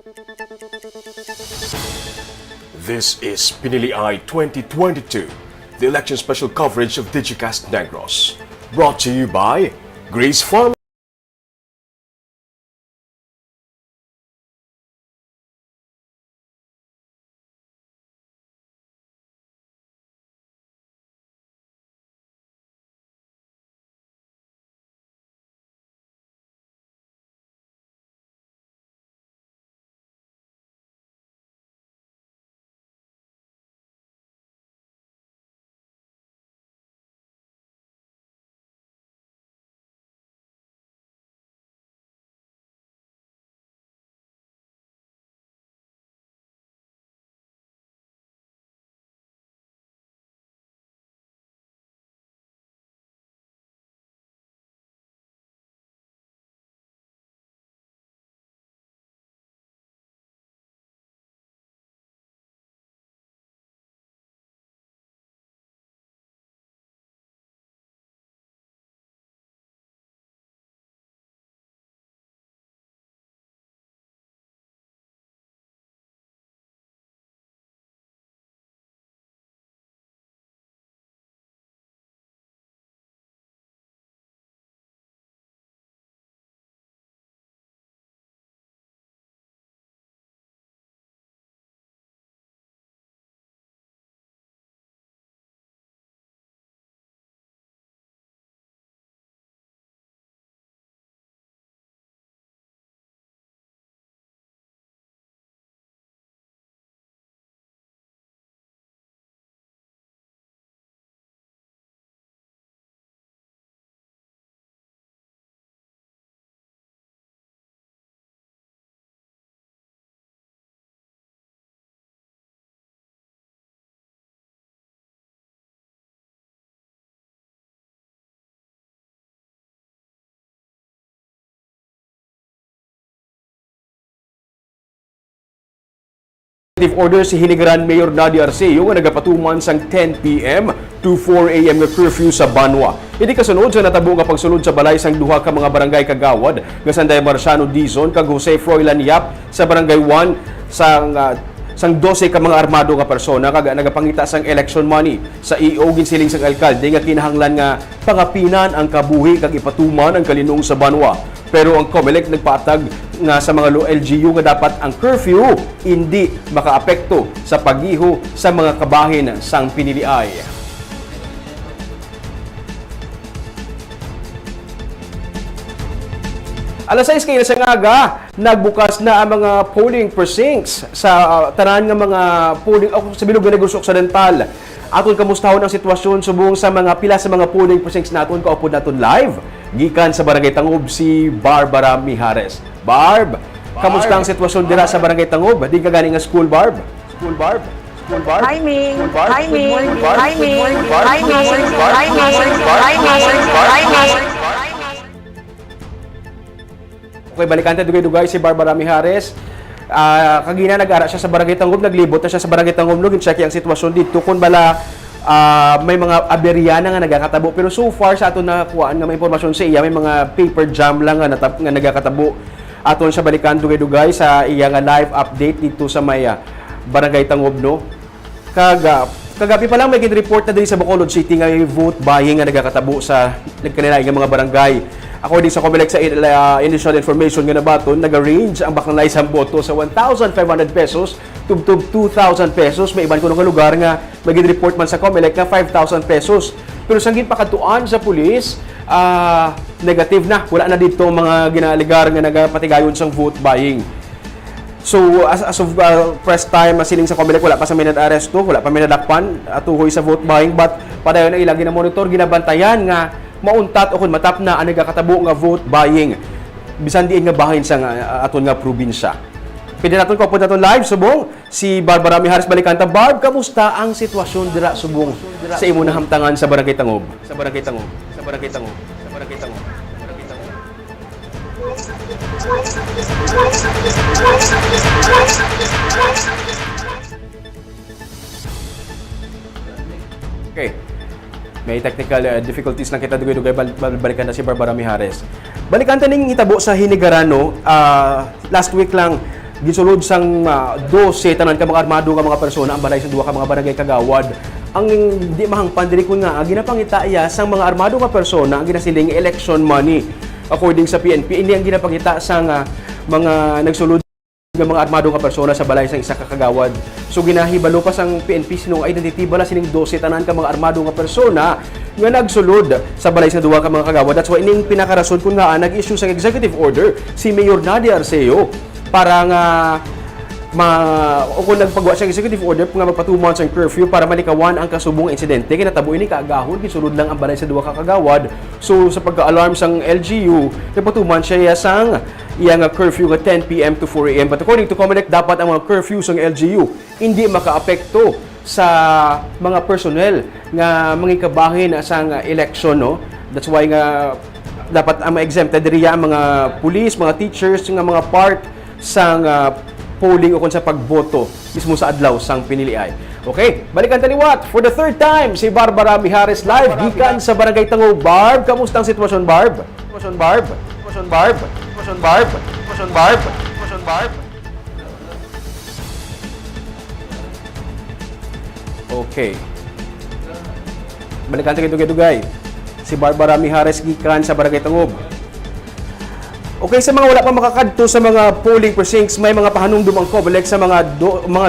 This is Pinili Eye 2022, the election special coverage of Digicast Negros. Brought to you by Grace Farm. Order si Hinigaran Mayor Nadia Arceo nga nagapatuman sang 10 p.m. to 4 a.m. nga curfew sa Banwa. Hindi kasunod sa natabo nga pagsulod sa balay sang duha ka mga barangay kagawad nga Sanday Marciano Dizon kag Jose Froilan Yap sa barangay 1 sang 12 ka mga armado nga persona kag nagapangita sang election money sa EO ginsiling sang alkalde nga kinahanglan nga pangapinan ang kabuhi kag ipatuman ang kalinong sa Banwa. Pero ang COMELEC nagpatag nga sa mga LGU nga dapat ang curfew hindi makaapekto sa pagiho sa mga kabahin sang Pinili Eye. Alas 6 kayo sa ngaga, nagbukas na ang mga polling precincts sa tanan nga mga polling sa bilog nga Negros Occidental. Aton kamustahon ang sitwasyon subong sa mga pila sa mga polling precincts naton kaupod naton live gikan sa Barangay Tangob si Barbara Mijares. Barb, kamusta ang sitwasyon dira sa Barangay Tangob? Di ka gani nga school, Barb? School, Barb? School, Barb? Hi, Ming. School, Barb? Hi, Ming. Good morning, Barb. Hi, Ming. Good morning, Barb. Hi, Ming. Good morning, Barb. Hi, Ming. Good morning, Barb. Hi, Good morning, Ming. Barb. Hi, Ming. Okay, balikan tayo dugay-dugay si Barbara Mijares. Kagina nag-ara siya sa Barangay Tangob, naglibot na siya sa Barangay Tangob, gin-check ang sitwasyon dito kung bala may mga aberyana nga nagakatabo, pero so far sa aton nakuhaan nga may impormasyon sa iya may mga paper jam lang nga nagakatabo. Aton siya balikan dugay-dugay sa iya nga live update dito sa may Barangay Tangob, no. Kagabi pa lang may report na din sa Bacolod City nga yung vote buying nga nagakatabo sa kanila nga mga barangay. According sa COMELEC sa initial information nga nabaton, nag-range ang baklang isang boto sa 1,500 pesos tubtub 2,000 pesos. May iban ko ng lugar nga mag-report man sa COMELEC nga 5,000 pesos. Pero sanggit pakatuan sa pulis, negative na. Wala na dito mga ginaligar nga nagapatigayon sa vote buying. So, as of press time, siling sa COMELEC, wala pa sa minad-aresto, wala pa minadakpan atuhoy sa vote buying, but padayon ang ilang ginamonitor, ginabantayan nga mauntat o kung matap na ang nagakatabo nga vote buying. Bisan diin nga bahin sa aton nga probinsya. Pwede natin ko po natin live, subong, si Barbara Mijares Balikanta. Barb, kamusta ang sitwasyon dira subong sa imo nahamtangan sa Barangay Tangob? Sa Barangay Tangob. Sa Barangay Tangob. Sa Barangay Tangob. Barangay Tangob. Okay. May technical difficulties lang kita dugay-dugay, balikan na si Barbara Mijares. Balikan ta ning itabo sa Hinigarano, last week lang gisulod sang 12 tanan ka mga armado nga mga persona ang balay sa duha ka mga barangay kagawad. Ang di mahangpan diri ko nga ginapangita iya sang mga armado nga persona ang ginasiling election money. According sa PNP, ini ang ginapangita sang mga nagsulod ng mga armado nga persona sa balay sang isa ka kagawad. So ginahibalo pa sang PNP sinong identity bala sining 12 tanan ka mga armado nga persona nga nagsulod sa balay sa duha ka mga kagawad. That's why ining pinakarason kun nga nag-issue sang executive order si Mayor Nadia Arceo para nga o kung nagpagawa siyang executive order nga magpa 2 months ang curfew para malikawan ang kasubong insidente kinatabo ini kaagahon gisulod lang ang balay sa duha ka kagawad. So sa pagka-alarm sang LGU nagpa 2 months siya sang iyang curfew nga 10 PM to 4 AM. But according to COMELEC, dapat ang mga curfew sang LGU hindi makaapekto sa mga personnel nga mangikabahin sang election, no. That's why nga dapat ang ma-exempted diriya ang mga police, mga teachers nga mga part sang polling o kung sa pagboto mismo sa adlaw sang piniliay. Okay, balikan taliwat for the third time si Barbara Mijares live gikan sa Barangay Tango. Barb, kamusta ang sitwasyon, Barb? Sitwasyon, Barb? Sitwasyon, Barb? Sitwasyon, Barb? Sitwasyon, Barb? Sitwasyon, Barb? Okay. Balikan sa Dugay-Dugay. Si Barbara Mijares gikan sa Barangay Tango. Okay, sa mga wala pa makakadto sa mga polling precincts, may mga pahanumdum ang COMELEC sa mga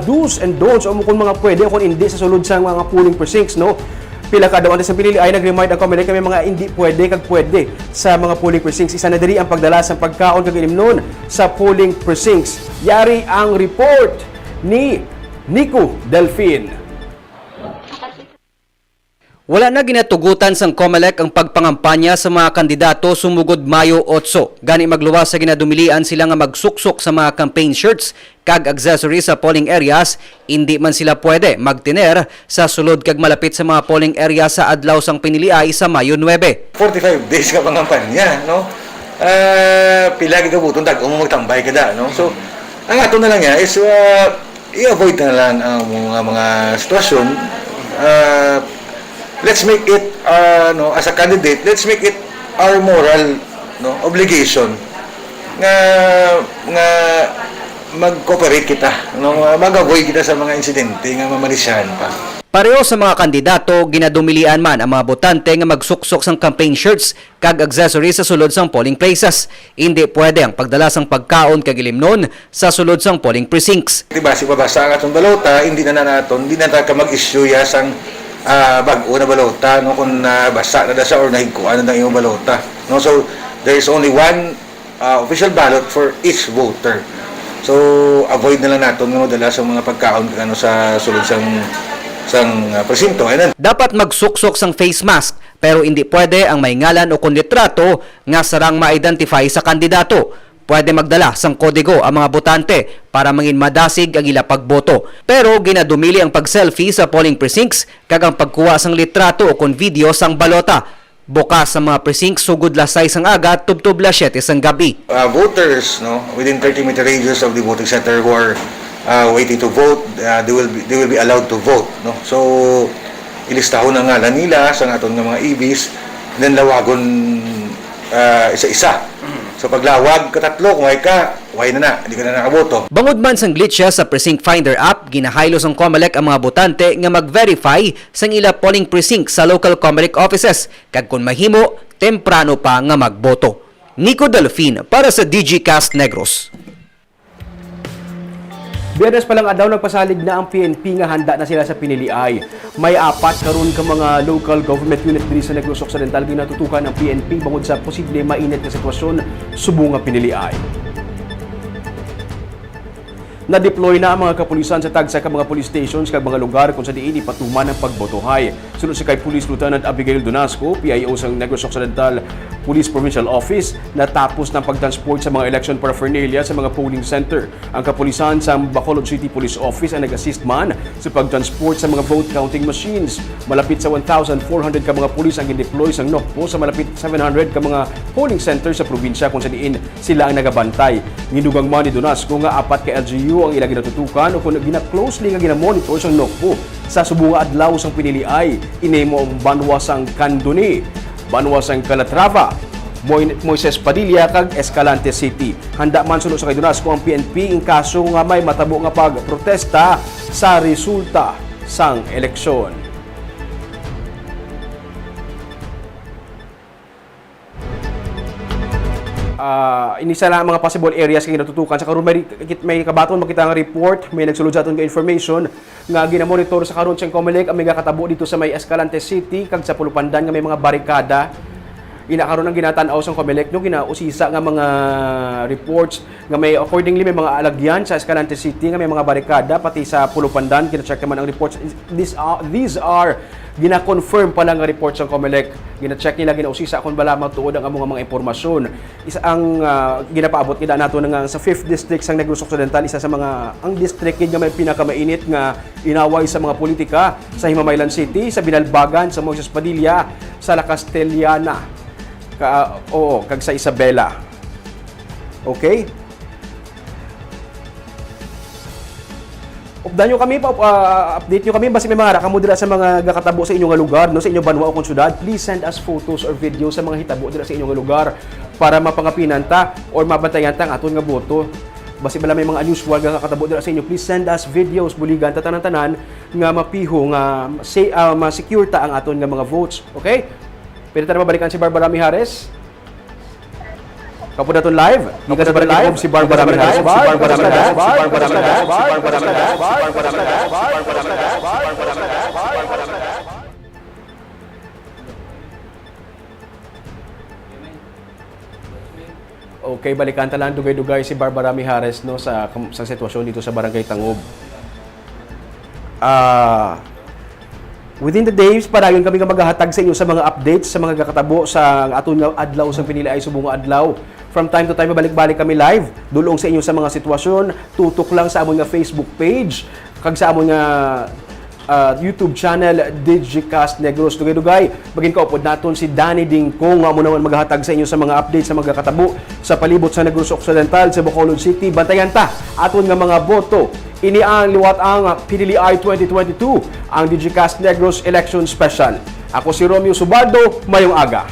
do's and don'ts o kung mga pwede o kung hindi sa sulod sa mga polling precincts, no? Pila ka daw sa pinili ay nag-remind ang COMELEC may mga hindi pwede kag pwede sa mga polling precincts. Isa na diri ang pagdala sa pagkaon kag ilimnon sa polling precincts. Yari ang report ni Nico Delfin. Wala na ginatugutan sang COMELEC ang pagpangampanya sa mga kandidato sumugod Mayo 8. Gani magluwas sa ginadumilian sila nga magsuksok sa mga campaign shirts kag accessories sa polling areas, hindi man sila pwede magtiner sa sulod kag malapit sa mga polling area sa adlaw sang piniliay sa Mayo 9. 45 days ka pangampanya, no? Pila ka buton dag magtambay ka da, no? So ang ato na lang niya is i-avoid na lang ang mga sitwasyon. Let's make it no, as a candidate, let's make it our moral, no, obligation nga mag-cooperate kita, no, mag-avoid kita sa mga insidente nga mamalisahan pa. Pareho sa mga kandidato, ginadumilian man ang mga botante nga magsuksok sang campaign shirts kag accessories sa sulod sang polling places. Hindi pwede ang pagdala sang pagkaon kag ilimnon sa sulod sang polling precincts. Diba, si babasa ang atong balota, hindi na ka mag-issue ya sang bago na balota, no, kung basa na siya or nahigkuan na yung balota, no. So there is only one official ballot for each voter. So avoid na lang natin nga madala sa mga pagkaon sa sulod sang presinto. Dapat magsuksok sang face mask pero hindi pwede ang may ngalan o konlitrato nga sarang ma-identify sa kandidato. Pwede magdala sang kodigo ang mga botante para mangin madasig ang ila pagboto. Pero ginadumili ang pag-selfie sa polling precincts kag ang pagkuha sang litrato o kon video sang balota. Bukas sa mga precincts sugod lasay sang aga tubtob las 7 sang gabi. Voters, no, within 30-meter radius of the voting center who are waiting to vote, they will be allowed to vote, no. So ilistahon ang ngalan nila sa aton nga mga EBs, then lawagon isa-isa. So paglawag katatlo, kung ay ka, why na, hindi ka na nakaboto. Bangod man sang glitch sa Precinct Finder app, ginahaylo sang COMELEC ang mga botante nga mag-verify sang ila polling precinct sa local COMELEC offices, kag kung mahimo, temprano pa nga magboto. Nico Delfin para sa DGCast Negros. Biyernes pa lang adlaw nagpasalig na ang PNP nga handa na sila sa piniliay. May 4 karon ka mga local government unit diri sa Negros Occidental ginatutukan ng PNP bangod sa posible mainit na sitwasyon subong nga piniliay. Na-deploy na ang mga kapulisan sa tagsa ka mga police stations kag mga lugar kung sa diin ipatuman ang pagbotohay. Sunod si kay Police Lieutenant Abigail Donasco, PIO sa Negros Occidental Police Provincial Office, natapos ng pagtransport sa mga election paraphernalia sa mga polling center. Ang kapulisan sa Bacolod City Police Office ang nag-assist man sa pagtransport sa mga vote counting machines. Malapit sa 1,400 ka mga pulis ang gin-deploy sa NOCPO sa malapit 700 ka mga polling center sa probinsya kung sa diin sila ang nagabantay. Ginugang man ni Donasco nga 4 ka LGU ang ilang ginatutukan o kung gina-closely nga gina-monitor sa NOCPO. Sa subunga adlaw sang piniliay, inemo ang banwa sang Candoni, banwa sang Calatrava, Moises Padilla kag Escalante City. Handa man sunod sa kaydunas kung ang PNP in kaso nga may matabo nga pagprotesta sa resulta sang eleksyon. Inisa na ang mga possible areas kay natutukan sa karon may kabaton makita nga report, may nagsulod sa aton nga information nga ginamonitor sa karon siyang COMELEC ang may katabo dito sa may Escalante City kag sa Pulupandan nga may mga barikada. Inakaroon ang ginatan-aw sa COMELEC no ginausisa nga mga reports nga may accordingly may mga alagyan sa Escalante City nga may mga barikada pati sa Pulupandan gina-check naman ang reports. These are gina-confirm pa lang nga reports ng COMELEC. Gina-check nila ginausisa kung bala magtuod ang among mga impormasyon. Isa ang ginapaabot kita nato nga sa 5th district sang Negros Occidental, isa sa mga ang district nga may pinakamainit nga inaway sa mga politika sa Himamaylan City, sa Binalbagan, sa Moises Padilla, sa La Castellana, kag sa Isabela. Okay? Updan nyo kami, update nyo kami, basta may mga rakamo dira sa mga gakatabo sa inyong lugar, no, sa inyong banwa o konsyudad. Please send us photos or videos sa mga hitabo dira sa inyong lugar para mapangapinan ta or mabantayan ta ang aton nga boto. Basta bala may mga unusual nga kakatabo dira sa inyo, please send us videos, buligan ta tanan-tanan nga mapiho nga ma-secure ta ang aton nga mga votes. Okay? Pwede ta na mabalikan si Barbara Mijares. Kapo na live. Hindi ka na live. Si Barbara Mijares. Okay, balikan talaan dugay-dugay si Barbara Mijares no sa sitwasyon dito sa Barangay Tangob. Within the days, padayon kami nga maghahatag sa inyo sa mga updates, sa mga kakatabo sa aton nga adlaw sa pinili ay subong nga adlaw. From time to time, balik-balik kami live, dulong sa inyo sa mga sitwasyon, tutok lang sa amon nga Facebook page, kag sa amon nga YouTube channel, Digicast Negros. Dugay-dugay, maging kaupod naton si Danny Dingkong, nga mo naman maghahatag sa inyo sa mga updates, sa mga kakatabo sa palibot sa Negros Occidental, sa Bacolod City. Bantayan ta, aton nga mga boto. Ini ang liwat ang PDLI 2022, ang Digicast Negros Election Special. Ako si Romeo Subardo, mayong aga.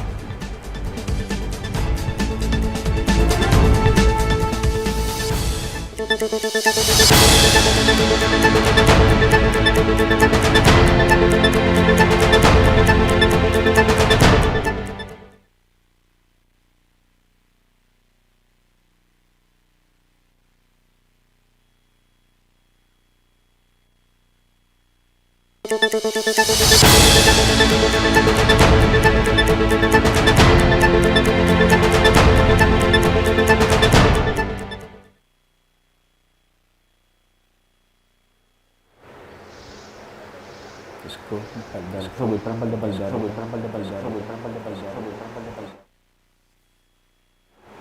Diyos ko, parang balda-balda.